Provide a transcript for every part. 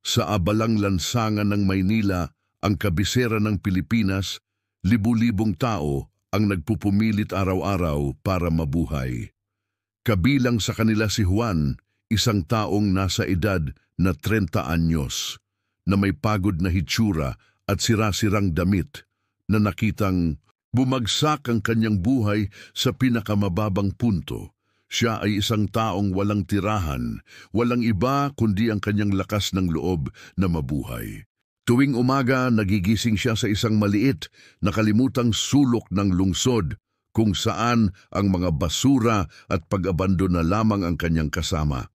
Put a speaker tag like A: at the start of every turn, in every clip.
A: Sa abalang lansangan ng Maynila, ang kabisera ng Pilipinas, libu-libong tao ang nagpupumilit araw-araw para mabuhay. Kabilang sa kanila si Juan, isang taong nasa edad na 30 anyos, na may pagod na hitsura at sira-sirang damit, na nakitang bumagsak ang kanyang buhay sa pinakamababang punto. Siya ay isang taong walang tirahan, walang iba kundi ang kanyang lakas ng loob na mabuhay. Tuwing umaga, nagigising siya sa isang maliit na kalimutang sulok ng lungsod kung saan ang mga basura at pag-abandon na lamang ang kanyang kasama.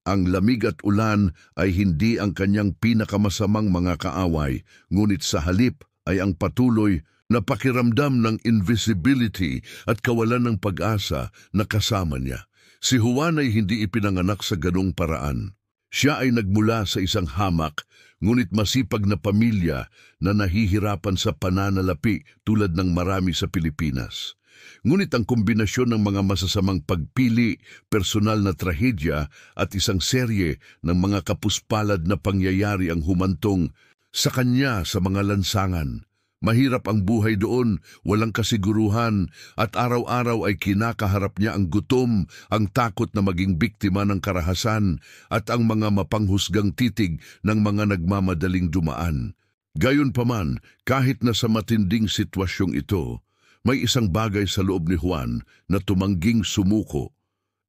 A: Ang lamig at ulan ay hindi ang kanyang pinakamasamang mga kaaway, ngunit sa halip ay ang patuloy na pakiramdam ng invisibility at kawalan ng pag-asa na kasama niya. Si Juan ay hindi ipinanganak sa ganong paraan. Siya ay nagmula sa isang hamak, ngunit masipag na pamilya na nahihirapan sa pananalapi tulad ng marami sa Pilipinas. Ngunit ang kombinasyon ng mga masasamang pagpili, personal na trahedya at isang serye ng mga kapuspalad na pangyayari ang humantong sa kanya sa mga lansangan. Mahirap ang buhay doon, walang kasiguruhan, at araw-araw ay kinakaharap niya ang gutom, ang takot na maging biktima ng karahasan, at ang mga mapanghusgang titig ng mga nagmamadaling dumaan. Gayunpaman, kahit na sa matinding sitwasyong ito, may isang bagay sa loob ni Juan na tumangging sumuko.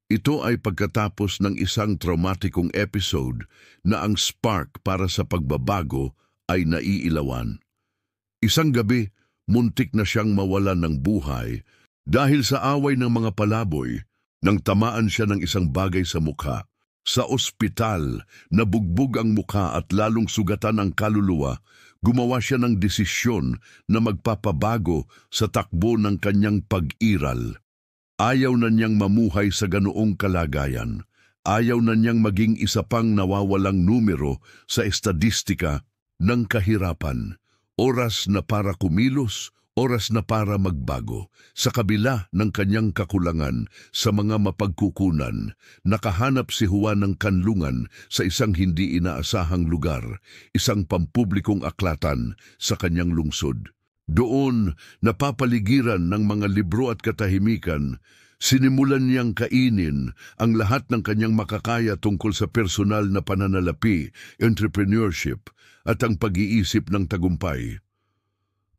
A: Ito ay pagkatapos ng isang traumatikong episode na ang spark para sa pagbabago ay naiilawan. Isang gabi, muntik na siyang mawalan ng buhay dahil sa away ng mga palaboy nang tamaan siya ng isang bagay sa mukha. Sa ospital, nabugbog ang mukha at lalong sugatan ang kaluluwa, gumawa siya ng desisyon na magpapabago sa takbo ng kanyang pag-iral. Ayaw na niyang mamuhay sa ganoong kalagayan. Ayaw na niyang maging isa pang nawawalang numero sa estadistika ng kahirapan. Oras na para kumilos, oras na para magbago. Sa kabila ng kanyang kakulangan sa mga mapagkukunan, nakahanap si Juan ng kanlungan sa isang hindi inaasahang lugar, isang pampublikong aklatan sa kanyang lungsod. Doon, napapaligiran ng mga libro at katahimikan, sinimulan niyang kainin ang lahat ng kanyang makakaya tungkol sa personal na pananalapi, entrepreneurship, at ang pag-iisip ng tagumpay.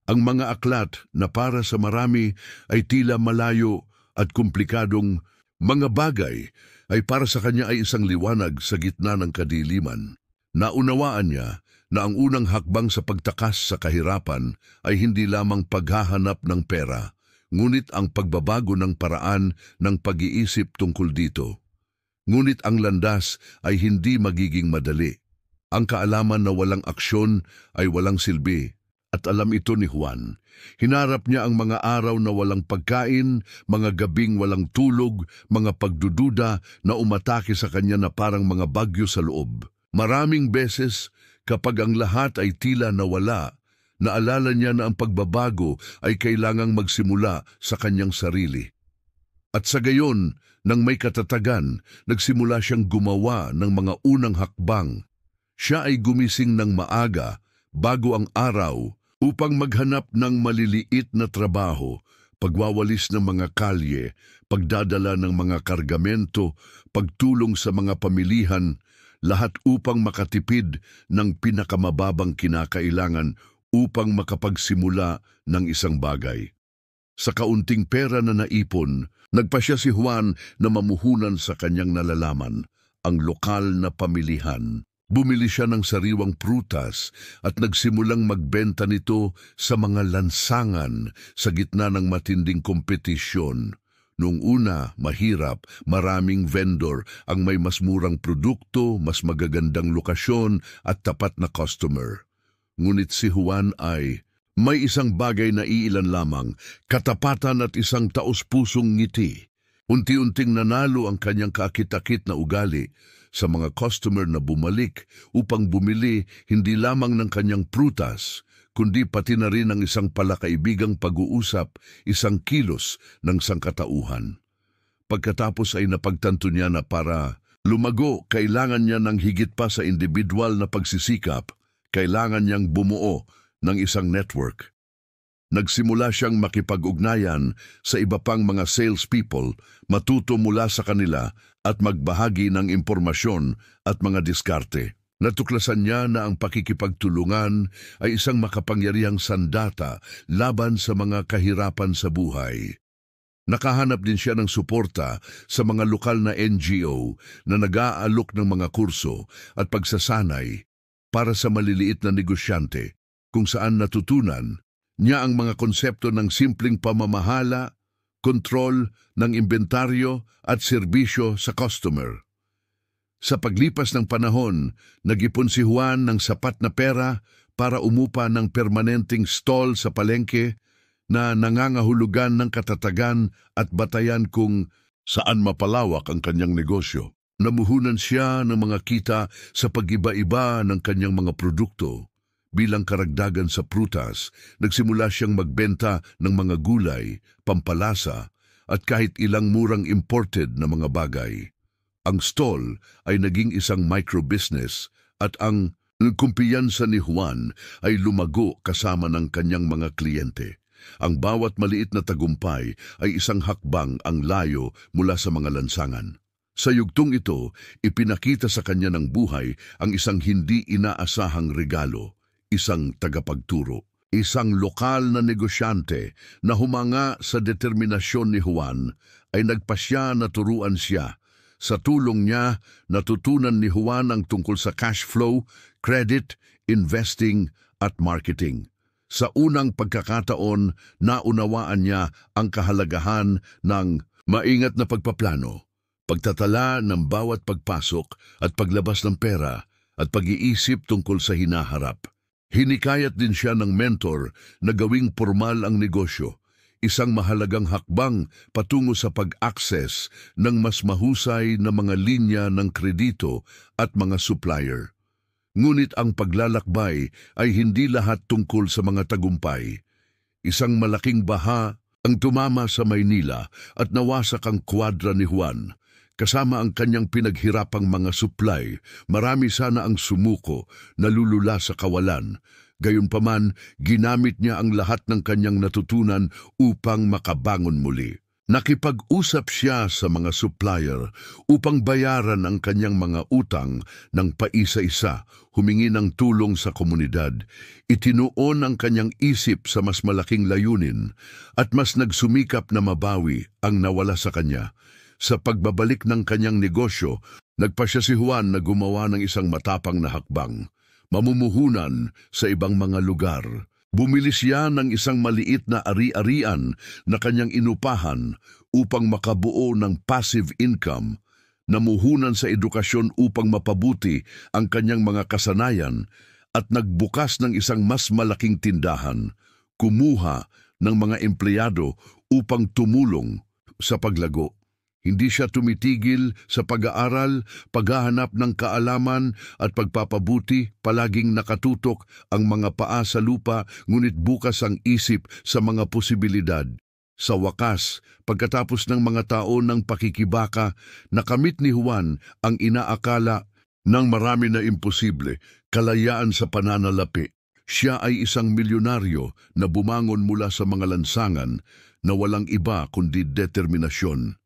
A: Ang mga aklat na para sa marami ay tila malayo at komplikadong mga bagay ay para sa kanya ay isang liwanag sa gitna ng kadiliman. Naunawaan niya na ang unang hakbang sa pagtakas sa kahirapan ay hindi lamang paghahanap ng pera, ngunit ang pagbabago ng paraan ng pag-iisip tungkol dito. Ngunit ang landas ay hindi magiging madali. Ang kaalaman na walang aksyon ay walang silbi, at alam ito ni Juan. Hinarap niya ang mga araw na walang pagkain, mga gabing walang tulog, mga pagdududa na umatake sa kanya na parang mga bagyo sa loob. Maraming beses, kapag ang lahat ay tila nawala, naalala niya na ang pagbabago ay kailangang magsimula sa kanyang sarili. At sa gayon, nang may katatagan, nagsimula siyang gumawa ng mga unang hakbang. Siya ay gumising ng maaga, bago ang araw, upang maghanap ng maliliit na trabaho, pagwawalis ng mga kalye, pagdadala ng mga kargamento, pagtulong sa mga pamilihan, lahat upang makatipid ng pinakamababang kinakailangan upang makapagsimula ng isang bagay. Sa kaunting pera na naipon, nagpasya si Juan na mamuhunan sa kanyang nalalaman, ang lokal na pamilihan. Bumili siya ng sariwang prutas at nagsimulang magbenta nito sa mga lansangan sa gitna ng matinding kompetisyon. Noong una, mahirap, maraming vendor ang may mas murang produkto, mas magagandang lokasyon at tapat na customer. Ngunit si Juan ay may isang bagay na iilan lamang, katapatan at isang taos-pusong ngiti. Unti-unting nanalo ang kanyang kakit-akit na ugali sa mga customer na bumalik upang bumili hindi lamang ng kanyang prutas, kundi pati na rin ang isang palakaibigang pag-uusap, isang kilos ng sangkatauhan. Pagkatapos ay napagtanto niya na para Lumago, kailangan niya ng higit pa sa individual na pagsisikap, kailangan niyang bumuo ng isang network. Nagsimula siyang makipag-ugnayan sa iba pang mga salespeople, matuto mula sa kanila at magbahagi ng impormasyon at mga diskarte. Natuklasan niya na ang pakikipagtulungan ay isang makapangyarihang sandata laban sa mga kahirapan sa buhay. Nakahanap din siya ng suporta sa mga lokal na NGO na nag-aalok ng mga kurso at pagsasanay para sa maliliit na negosyante, kung saan natutunan niya ang mga konsepto ng simpleng pamamahala, kontrol ng inventaryo at serbisyo sa customer. Sa paglipas ng panahon, nag-ipon si Juan ng sapat na pera para umupa ng permanenteng stall sa palengke na nangangahulugan ng katatagan at batayan kung saan mapalawak ang kanyang negosyo. Namuhunan siya ng mga kita sa pag-iba-iba ng kanyang mga produkto. Bilang karagdagan sa prutas, nagsimula siyang magbenta ng mga gulay, pampalasa, at kahit ilang murang imported na mga bagay. Ang stall ay naging isang microbusiness at ang kumpiyansa ni Juan ay lumago kasama ng kanyang mga kliyente. Ang bawat maliit na tagumpay ay isang hakbang ang layo mula sa mga lansangan. Sa yugtong ito, ipinakita sa kanya ng buhay ang isang hindi inaasahang regalo, isang tagapagturo. Isang lokal na negosyante na humanga sa determinasyon ni Juan ay nagpasya na turuan siya. Sa tulong niya, natutunan ni Juan ang tungkol sa cash flow, credit, investing at marketing. Sa unang pagkakataon, naunawaan niya ang kahalagahan ng maingat na pagpaplano, pagtatala ng bawat pagpasok at paglabas ng pera at pag-iisip tungkol sa hinaharap. Hinikayat din siya ng mentor na gawing formal ang negosyo, isang mahalagang hakbang patungo sa pag-access ng mas mahusay na mga linya ng kredito at mga supplier. Ngunit ang paglalakbay ay hindi lahat tungkol sa mga tagumpay. Isang malaking baha ang tumama sa Maynila at nawasak ang kwadra ni Juan. Kasama ang kanyang pinaghirapang mga supply, marami sana ang sumuko, nalulula sa kawalan. Gayunpaman, ginamit niya ang lahat ng kanyang natutunan upang makabangon muli. Nakipag-usap siya sa mga supplier upang bayaran ang kanyang mga utang ng paisa-isa, humingi ng tulong sa komunidad. Itinuon ang kanyang isip sa mas malaking layunin at mas nagsumikap na mabawi ang nawala sa kanya. Sa pagbabalik ng kanyang negosyo, nagpasya si Juan na gumawa ng isang matapang na hakbang. Mamumuhunan sa ibang mga lugar. Bumili siya ng isang maliit na ari-arian na kanyang inupahan upang makabuo ng passive income, namuhunan sa edukasyon upang mapabuti ang kanyang mga kasanayan at nagbukas ng isang mas malaking tindahan, kumuha ng mga empleyado upang tumulong sa paglago. Hindi siya tumitigil sa pag-aaral, paghahanap ng kaalaman at pagpapabuti, palaging nakatutok ang mga paa sa lupa, ngunit bukas ang isip sa mga posibilidad. Sa wakas, pagkatapos ng mga taon ng pakikibaka, nakamit ni Juan ang inaakala ng marami na imposible, kalayaan sa pananalapi. Siya ay isang milyonaryo na bumangon mula sa mga lansangan na walang iba kundi determinasyon.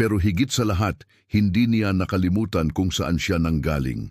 A: Pero higit sa lahat, hindi niya nakalimutan kung saan siya nanggaling.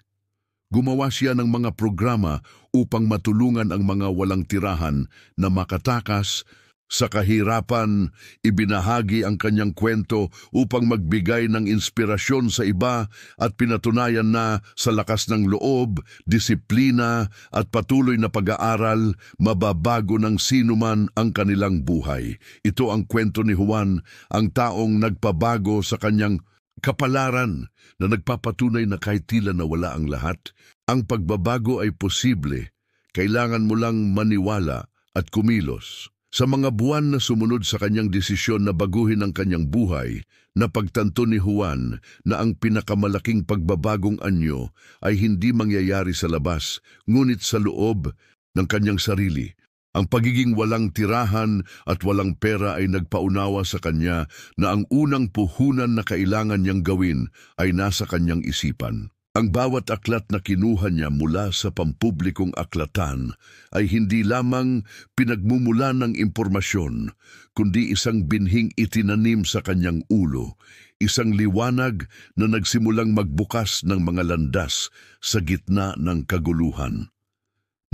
A: Gumawa siya ng mga programa upang matulungan ang mga walang tirahan na makatakas sa kahirapan. Ibinahagi ang kanyang kwento upang magbigay ng inspirasyon sa iba at pinatunayan na sa lakas ng loob, disiplina at patuloy na pag-aaral, mababago ng sinuman ang kanilang buhay. Ito ang kwento ni Juan, ang taong nagpabago sa kanyang kapalaran na nagpapatunay na kahit tila nawala ang lahat, ang pagbabago ay posible. Kailangan mo lang maniwala at kumilos. Sa mga buwan na sumunod sa kanyang desisyon na baguhin ang kanyang buhay, napagtanto ni Juan na ang pinakamalaking pagbabagong anyo ay hindi mangyayari sa labas, ngunit sa loob ng kanyang sarili. Ang pagiging walang tirahan at walang pera ay nagpaunawa sa kanya na ang unang puhunan na kailangan niyang gawin ay nasa kanyang isipan. Ang bawat aklat na kinuha niya mula sa pampublikong aklatan ay hindi lamang pinagmumula ng impormasyon, kundi isang binhing itinanim sa kanyang ulo, isang liwanag na nagsimulang magbukas ng mga landas sa gitna ng kaguluhan.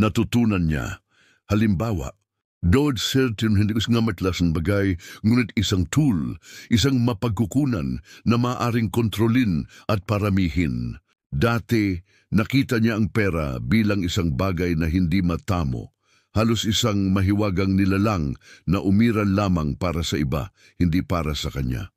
A: Natutunan niya, halimbawa, Dod certain hindi ko nga matlasan bagay, ngunit isang tool, isang mapagkukunan na maaring kontrolin at paramihin. Dati, nakita niya ang pera bilang isang bagay na hindi matamo, halos isang mahiwagang nilalang na umiral lamang para sa iba, hindi para sa kanya.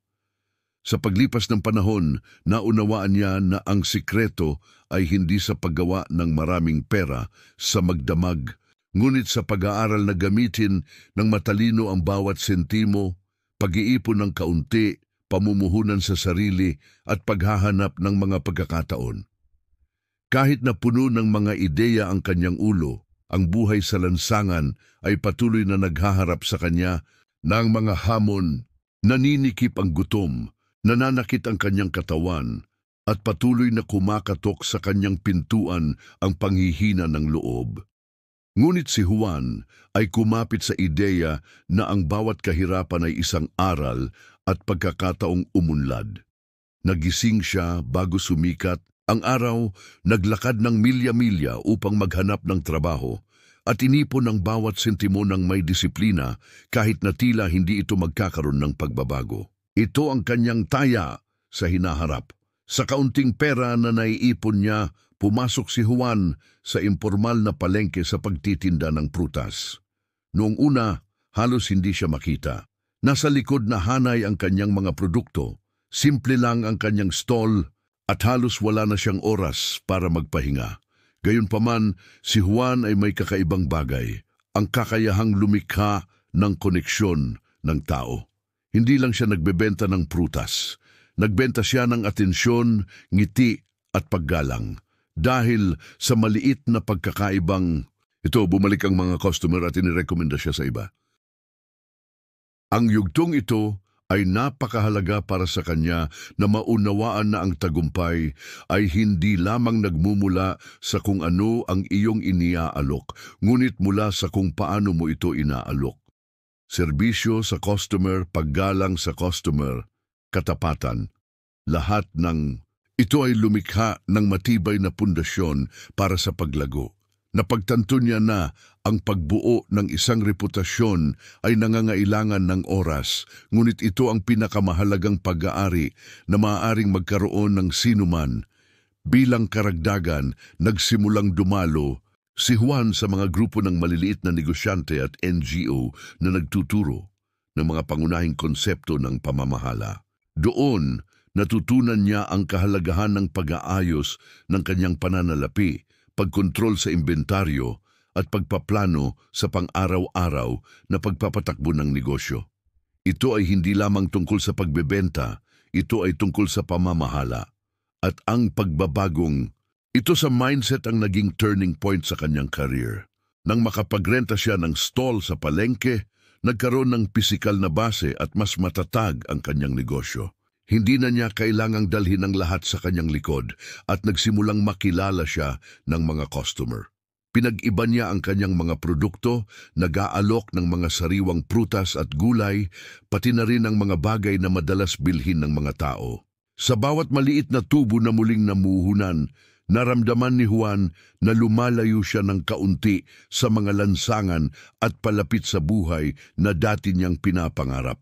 A: Sa paglipas ng panahon, naunawaan niya na ang sikreto ay hindi sa paggawa ng maraming pera sa magdamag, ngunit sa pag-aaral na gamitin ng matalino ang bawat sentimo, pag-iipon ng kaunti, pamumuhunan sa sarili at paghahanap ng mga pagkakataon. Kahit na puno ng mga ideya ang kanyang ulo, ang buhay sa lansangan ay patuloy na naghaharap sa kanya ng mga hamon, naninikip ang gutom, nananakit ang kanyang katawan, at patuloy na kumakatok sa kanyang pintuan ang panghihina ng loob. Ngunit si Juan ay kumapit sa ideya na ang bawat kahirapan ay isang aral at pagkakataong umunlad. Nagising siya bago sumikat ang araw, naglakad ng milya-milya upang maghanap ng trabaho at inipon ang bawat sentimo ng may disiplina kahit na tila hindi ito magkakaroon ng pagbabago. Ito ang kanyang taya sa hinaharap. Sa kaunting pera na naiipon niya, pumasok si Juan sa impormal na palengke sa pagtitinda ng prutas. Noong una, halos hindi siya makita. Nasa likod na hanay ang kanyang mga produkto, simple lang ang kanyang stall at halos wala na siyang oras para magpahinga. Gayunpaman, si Juan ay may kakaibang bagay, ang kakayahang lumikha ng koneksyon ng tao. Hindi lang siya nagbebenta ng prutas. Nagbenta siya ng atensyon, ngiti at paggalang. Dahil sa maliit na pagkakaibang, ito bumalik ang mga customer at inirekomenda siya sa iba. Ang yugtong ito ay napakahalaga para sa kanya na maunawaan na ang tagumpay ay hindi lamang nagmumula sa kung ano ang iyong iniaalok, ngunit mula sa kung paano mo ito inaalok. Serbisyo sa customer, paggalang sa customer, katapatan, lahat ng ito ay lumikha ng matibay na pundasyon para sa paglago. Napagtanto niya na ang pagbuo ng isang reputasyon ay nangangailangan ng oras, ngunit ito ang pinakamahalagang pag-aari na maaaring magkaroon ng sinuman. Bilang karagdagan, nagsimulang dumalo si Juan sa mga grupo ng maliliit na negosyante at NGO na nagtuturo ng mga pangunahing konsepto ng pamamahala. Doon, natutunan niya ang kahalagahan ng pag-aayos ng kanyang pananalapi, pagkontrol sa inventaryo at pagpaplano sa pang-araw-araw na pagpapatakbo ng negosyo. Ito ay hindi lamang tungkol sa pagbebenta, ito ay tungkol sa pamamahala. At ang pagbabagong, ito sa mindset ang naging turning point sa kanyang career. Nang makapagrenta siya ng stall sa palengke, nagkaroon ng pisikal na base at mas matatag ang kanyang negosyo. Hindi na niya kailangang dalhin ang lahat sa kanyang likod at nagsimulang makilala siya ng mga customer. Pinag-iba niya ang kanyang mga produkto, nag-aalok ng mga sariwang prutas at gulay, pati na rin ang mga bagay na madalas bilhin ng mga tao. Sa bawat maliit na tubo na muling namuhunan, naramdaman ni Juan na lumalayo siya ng kaunti sa mga lansangan at palapit sa buhay na dati niyang pinapangarap.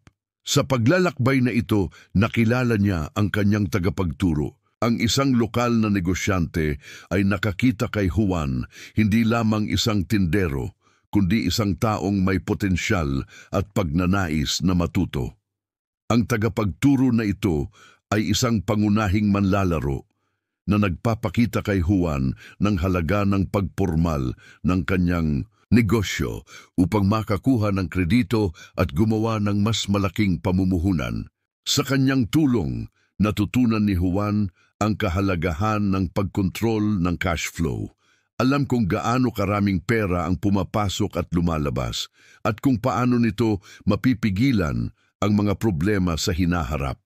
A: Sa paglalakbay na ito, nakilala niya ang kanyang tagapagturo. Ang isang lokal na negosyante ay nakakita kay Juan hindi lamang isang tindero, kundi isang taong may potensyal at pagnanais na matuto. Ang tagapagturo na ito ay isang pangunahing manlalaro na nagpapakita kay Juan ng halaga ng pagpormal ng kanyang negosyo upang makakuha ng kredito at gumawa ng mas malaking pamumuhunan. Sa kanyang tulong, natutunan ni Juan ang kahalagahan ng pagkontrol ng cash flow. Alam kung gaano karaming pera ang pumapasok at lumalabas at kung paano nito mapipigilan ang mga problema sa hinaharap.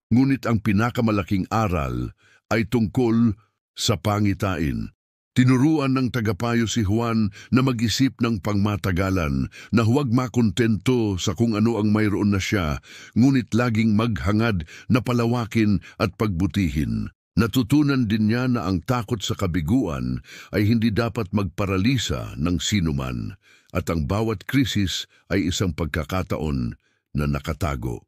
A: Ngunit ang pinakamalaking aral ay tungkol sa pangitain. Tinuruan ng tagapayo si Juan na mag-isip ng pangmatagalan, na huwag makontento sa kung ano ang mayroon na siya, ngunit laging maghangad na palawakin at pagbutihin. Natutunan din niya na ang takot sa kabiguan ay hindi dapat magparalisa ng sinuman, at ang bawat krisis ay isang pagkakataon na nakatago.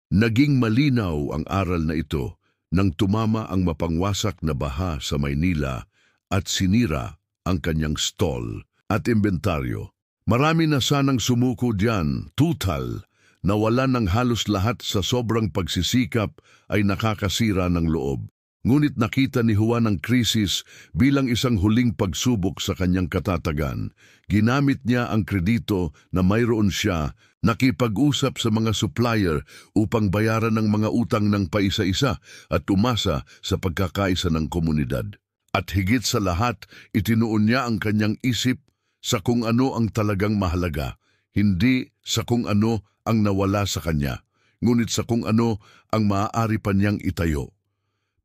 A: Naging malinaw ang aral na ito nang tumama ang mapangwasak na baha sa Maynila at sinira ang kanyang stall at inventaryo. Marami na sanang sumuko diyan, tutal, na wala ng halos lahat sa sobrang pagsisikap ay nakakasira ng loob. Ngunit nakita ni Juan ang krisis bilang isang huling pagsubok sa kanyang katatagan. Ginamit niya ang kredito na mayroon siya, nakipag-usap sa mga supplier upang bayaran ng mga utang ng paisa-isa at umasa sa pagkakaisa ng komunidad. At higit sa lahat, itinuon niya ang kanyang isip sa kung ano ang talagang mahalaga, hindi sa kung ano ang nawala sa kanya, ngunit sa kung ano ang maaari pa niyang itayo.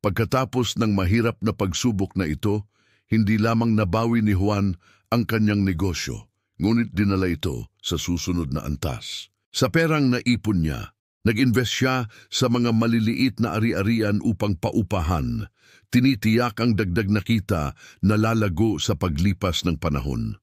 A: Pagkatapos ng mahirap na pagsubok na ito, hindi lamang nabawi ni Juan ang kanyang negosyo, ngunit dinala ito sa susunod na antas. Sa perang naipon niya, nag-invest siya sa mga maliliit na ari-arian upang paupahan. Tinitiyak ang dagdag na kita na lalago sa paglipas ng panahon.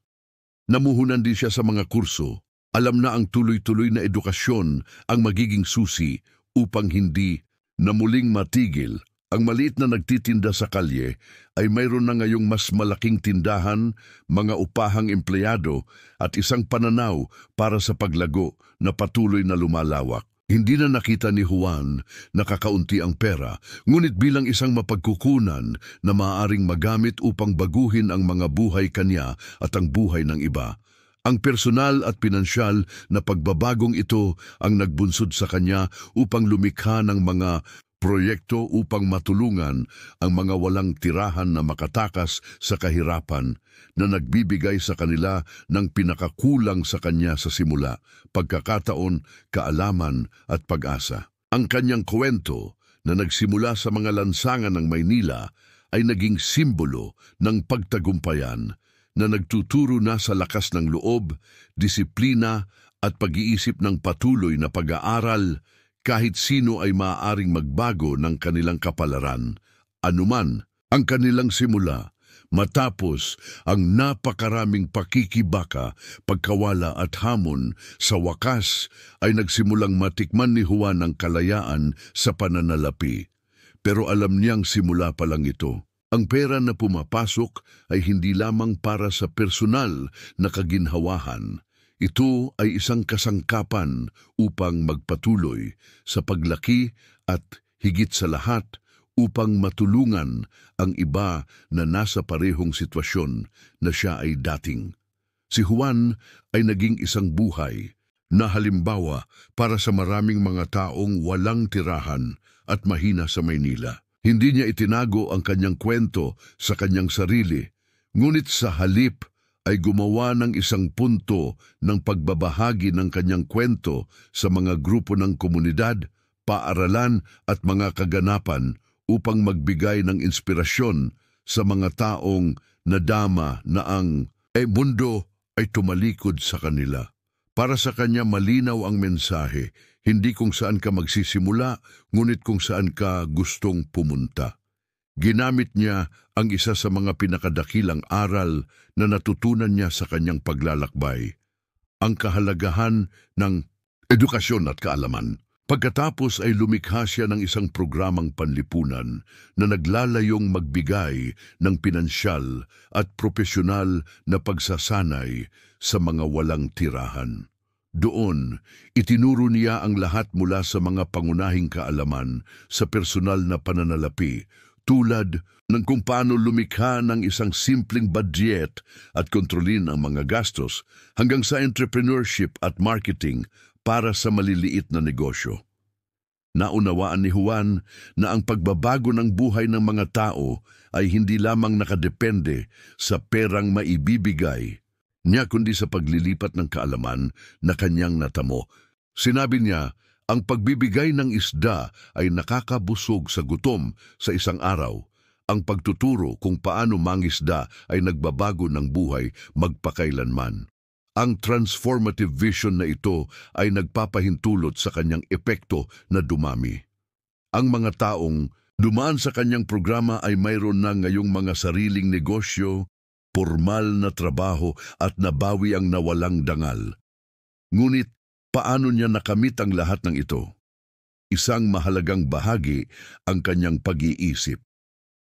A: Namuhunan din siya sa mga kurso. Alam na ang tuloy-tuloy na edukasyon ang magiging susi upang hindi na muling matigil. Ang maliit na nagtitinda sa kalye ay mayroon na ngayong mas malaking tindahan, mga upahang empleyado at isang pananaw para sa paglago na patuloy na lumalawak. Hindi na nakita ni Juan na kakaunti ang pera, ngunit bilang isang mapagkukunan na maaaring magamit upang baguhin ang mga buhay kanya at ang buhay ng iba. Ang personal at pinansyal na pagbabagong ito ang nagbunsod sa kanya upang lumikha ng mga proyekto upang matulungan ang mga walang tirahan na makatakas sa kahirapan na nagbibigay sa kanila ng pinakakulang sa kanya sa simula, pagkakataon, kaalaman at pag-asa. Ang kanyang kwento na nagsimula sa mga lansangan ng Maynila ay naging simbolo ng pagtagumpayan na nagtuturo na sa lakas ng loob, disiplina at pag-iisip ng patuloy na pag-aaral. Kahit sino ay maaaring magbago ng kanilang kapalaran, anuman ang kanilang simula, matapos ang napakaraming pakikibaka, pagkawala at hamon, sa wakas ay nagsimulang matikman ni Juan ang kalayaan sa pananalapi. Pero alam niyang simula pa lang ito. Ang pera na pumapasok ay hindi lamang para sa personal na kaginhawahan. Ito ay isang kasangkapan upang magpatuloy sa paglaki at higit sa lahat upang matulungan ang iba na nasa parehong sitwasyon na siya ay dating. Si Juan ay naging isang buhay na halimbawa para sa maraming mga taong walang tirahan at mahina sa Maynila. Hindi niya itinago ang kanyang kwento sa kanyang sarili, ngunit sa halip ay gumawa ng isang punto ng pagbabahagi ng kanyang kwento sa mga grupo ng komunidad, paaralan at mga kaganapan upang magbigay ng inspirasyon sa mga taong nadama na ang mundo ay tumalikod sa kanila. Para sa kanya malinaw ang mensahe, hindi kung saan ka magsisimula, ngunit kung saan ka gustong pumunta. Ginamit niya ang isa sa mga pinakadakilang aral na natutunan niya sa kanyang paglalakbay, ang kahalagahan ng edukasyon at kaalaman. Pagkatapos ay lumikha siya ng isang programang panlipunan na naglalayong magbigay ng pinansyal at propesyonal na pagsasanay sa mga walang tirahan. Doon, itinuro niya ang lahat mula sa mga pangunahing kaalaman sa personal na pananalapi, tulad ng kung paano lumikha ng isang simpleng budget at kontrolin ang mga gastos hanggang sa entrepreneurship at marketing para sa maliliit na negosyo. Naunawaan ni Juan na ang pagbabago ng buhay ng mga tao ay hindi lamang nakadepende sa perang maibibigay niya kundi sa paglilipat ng kaalaman na kanyang natamo. Sinabi niya, ang pagbibigay ng isda ay nakakabusog sa gutom sa isang araw. Ang pagtuturo kung paano mangisda ay nagbabago ng buhay magpakailanman. Ang transformative vision na ito ay nagpapahintulot sa kanyang epekto na dumami. Ang mga taong dumaan sa kanyang programa ay mayroon na ngayong mga sariling negosyo, formal na trabaho at nabawi ang nawalang dangal. Ngunit paano niya nakamit ang lahat ng ito? Isang mahalagang bahagi ang kanyang pag-iisip.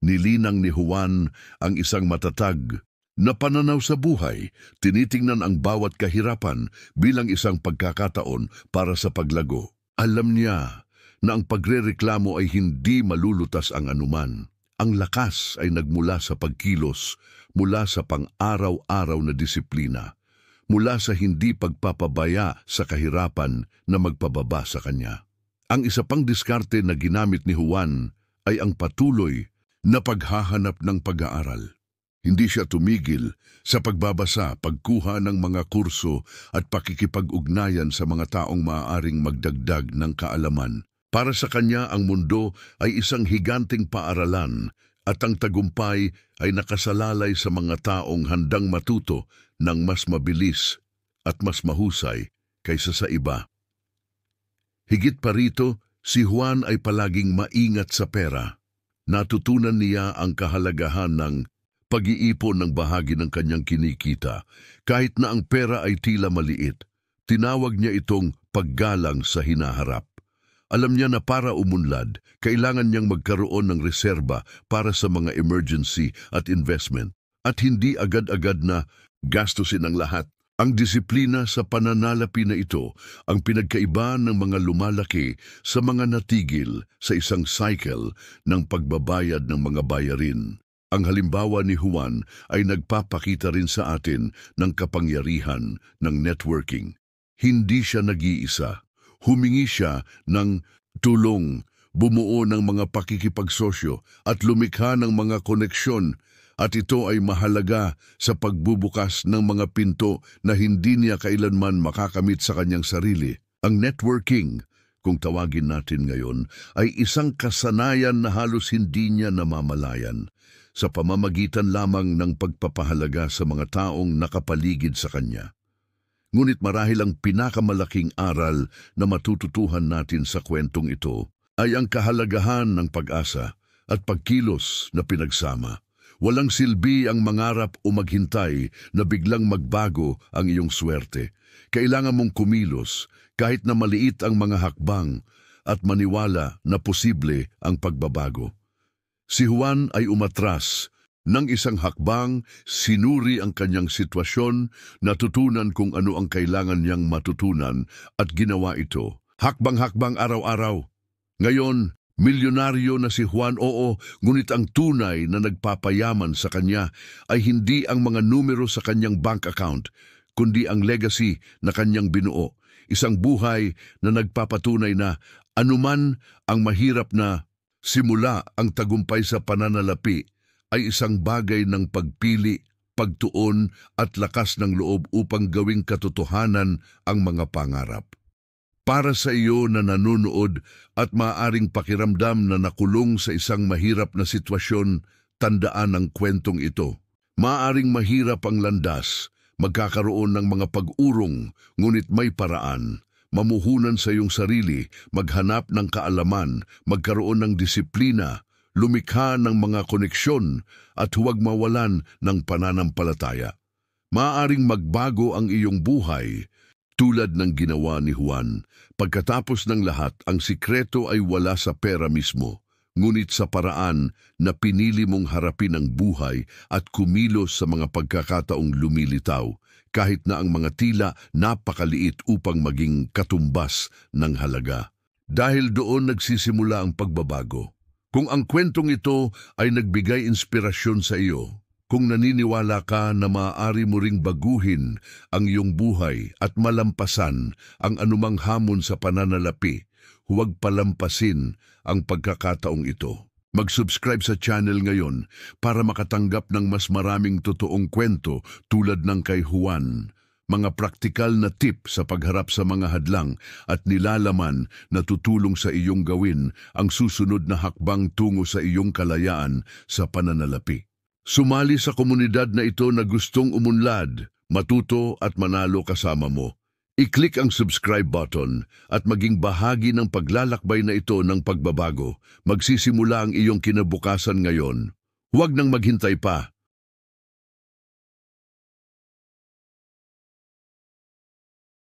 A: Nilinang ni Juan ang isang matatag na pananaw sa buhay, tinitingnan ang bawat kahirapan bilang isang pagkakataon para sa paglago. Alam niya na ang pagrereklamo ay hindi malulutas ang anuman. Ang lakas ay nagmula sa pagkilos, mula sa pang-araw-araw na disiplina, mula sa hindi pagpapabaya sa kahirapan na magpababa sa kanya. Ang isa pang diskarte na ginamit ni Juan ay ang patuloy na paghahanap ng pag-aaral. Hindi siya tumigil sa pagbabasa, pagkuha ng mga kurso at pakikipag-ugnayan sa mga taong maaaring magdagdag ng kaalaman. Para sa kanya, ang mundo ay isang higanting paaralan at ang tagumpay ay nakasalalay sa mga taong handang matuto ng mas mabilis at mas mahusay kaysa sa iba. Higit pa rito, si Juan ay palaging maingat sa pera. Natutunan niya ang kahalagahan ng pag-iipon ng bahagi ng kanyang kinikita. Kahit na ang pera ay tila maliit, tinawag niya itong paggalang sa hinaharap. Alam niya na para umunlad, kailangan niyang magkaroon ng reserba para sa mga emergency at investment at hindi agad-agad na gastusin ang lahat. Ang disiplina sa pananalapi na ito ang pinagkaiba ng mga lumalaki sa mga natigil sa isang cycle ng pagbabayad ng mga bayarin. Ang halimbawa ni Juan ay nagpapakita rin sa atin ng kapangyarihan ng networking. Hindi siya nag-iisa. Humingi siya ng tulong, bumuo ng mga pakikipagsosyo at lumikha ng mga koneksyon, at ito ay mahalaga sa pagbubukas ng mga pinto na hindi niya kailanman makakamit sa kanyang sarili. Ang networking, kung tawagin natin ngayon, ay isang kasanayan na halos hindi niya namamalayan sa pamamagitan lamang ng pagpapahalaga sa mga taong nakapaligid sa kanya. Ngunit marahil ang pinakamalaking aral na matututuhan natin sa kwentong ito ay ang kahalagahan ng pag-asa at pagkilos na pinagsama. Walang silbi ang mangarap o maghintay na biglang magbago ang iyong swerte. Kailangan mong kumilos kahit na maliit ang mga hakbang at maniwala na posible ang pagbabago. Si Juan ay umatras. Nang isang hakbang, sinuri ang kanyang sitwasyon, natutunan kung ano ang kailangan niyang matutunan at ginawa ito. Hakbang-hakbang araw-araw. Ngayon, milyonaryo na si Juan, oo, ngunit ang tunay na nagpapayaman sa kanya ay hindi ang mga numero sa kanyang bank account, kundi ang legacy na kanyang binuo. Isang buhay na nagpapatunay na anuman ang mahirap na simula ang tagumpay sa pananalapi, ay isang bagay ng pagpili, pagtuon at lakas ng loob upang gawing katotohanan ang mga pangarap. Para sa iyo na nanonood at maaaring pakiramdam na nakulong sa isang mahirap na sitwasyon, tandaan ang kwentong ito. Maaaring mahirap ang landas, magkakaroon ng mga pag-urong, ngunit may paraan. Mamuhunan sa iyong sarili, maghanap ng kaalaman, magkaroon ng disiplina, lumikha ng mga koneksyon at huwag mawalan ng pananampalataya. Maaaring magbago ang iyong buhay tulad ng ginawa ni Juan. Pagkatapos ng lahat, ang sikreto ay wala sa pera mismo, ngunit sa paraan na pinili mong harapin ang buhay at kumilos sa mga pagkakataong lumilitaw, kahit na ang mga tila napakaliit upang maging katumbas ng halaga. Dahil doon nagsisimula ang pagbabago. Kung ang kwentong ito ay nagbigay inspirasyon sa iyo, kung naniniwala ka na maaari mo ring baguhin ang iyong buhay at malampasan ang anumang hamon sa pananalapi, huwag palampasin ang pagkakataong ito. Mag-subscribe sa channel ngayon para makatanggap ng mas maraming totoong kwento tulad ng kay Juan. Mga praktikal na tip sa pagharap sa mga hadlang at nilalaman na tutulong sa iyong gawin ang susunod na hakbang tungo sa iyong kalayaan sa pananalapi. Sumali sa komunidad na ito na gustong umunlad, matuto at manalo kasama mo. I-click ang subscribe button at maging bahagi ng paglalakbay na ito ng pagbabago. Magsisimula ang iyong kinabukasan ngayon. Huwag nang maghintay pa.